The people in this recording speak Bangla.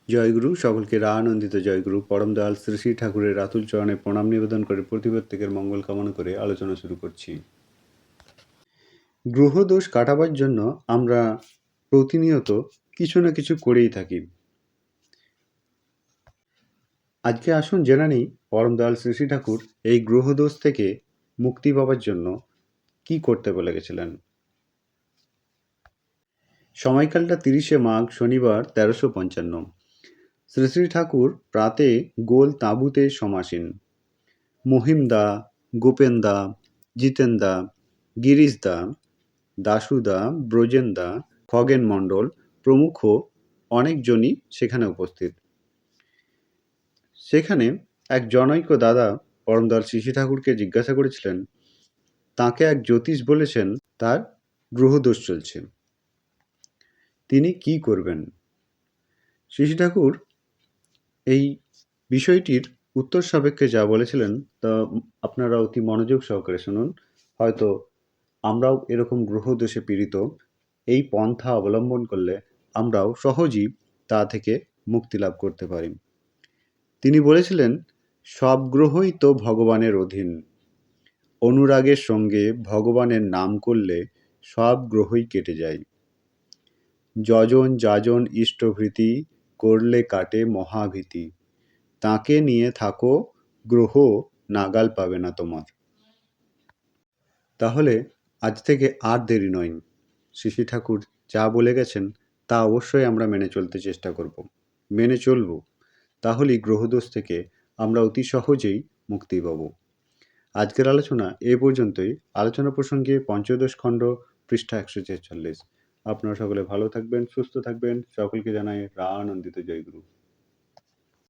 জয়গুরু, সকলকে আনন্দিত জয়গুরু। পরম দয়াল শ্রী শ্রী ঠাকুরের আতুল চরণে প্রণাম নিবেদন করে প্রত্যেকের মঙ্গল কামনা করে আলোচনা শুরু করছি। গ্রহদোষ কাটাবার জন্য আমরা প্রতিনিয়ত কিছু না কিছু করেই থাকি। আজকে আসুন জেনে নিই পরম দয়াল শ্রী শ্রী ঠাকুর এই গ্রহদোষ থেকে মুক্তি পাবার জন্য কি করতে বলে গেছিলেন। সময়কালটা ৩০শে মাঘ, শনিবার, ১৩৫৫। শ্রী শ্রী ঠাকুর প্রাতে গোল তাঁবুতে সমাসীন। মহিমদা, গোপেনদা, জিতেনদা, গিরিশদা, দাশুদা, ব্রজেনদা, খগেন মণ্ডল প্রমুখ অনেকজনই সেখানে উপস্থিত। সেখানে এক জনৈক দাদা পরমদয়াল শ্রী শ্রী ঠাকুরকে জিজ্ঞাসা করেছিলেন, তাকে এক জ্যোতিষ বলেছেন তার গ্রহদোষ চলছে, তিনি কি করবেন। শ্রী শ্রী ঠাকুর এই বিষয়টির উত্তর সাপেক্ষে যা বলেছিলেন তা আপনারা অতি মনোযোগ সহকারে শুনুন। হয়তো আমরাও এরকম গ্রহদোষে পীড়িত। এই পন্থা অবলম্বন করলে আমরাও সহজেই তা থেকে মুক্তি লাভ করতে পারি। তিনি বলেছিলেন, সব গ্রহই তো ভগবানের অধীন। অনুরাগের সঙ্গে ভগবানের নাম করলে সব গ্রহই কেটে যায়। যজন যাজন ইষ্টভৃতি করলে কাটে মহাভীতি। তাকে নিয়ে থাকো, গ্রহ নাগাল পাবে না তোমার। তাহলে আজ থেকে আর দেরি নয়। শ্রী শ্রী ঠাকুর যা বলে গেছেন তা অবশ্যই আমরা মেনে চলতে চেষ্টা করব, মেনে চলব। তাহলেই গ্রহদোষ থেকে আমরা অতি সহজেই মুক্তি পাব। আজকের আলোচনা এ পর্যন্তই। আলোচনা প্রসঙ্গে পঞ্চদশ খণ্ড, পৃষ্ঠা ১৪৬। আপনারা সকলে ভালো থাকবেন, সুস্থ থাকবেন। সকলকে জানাই আনন্দিত জয়গুরু।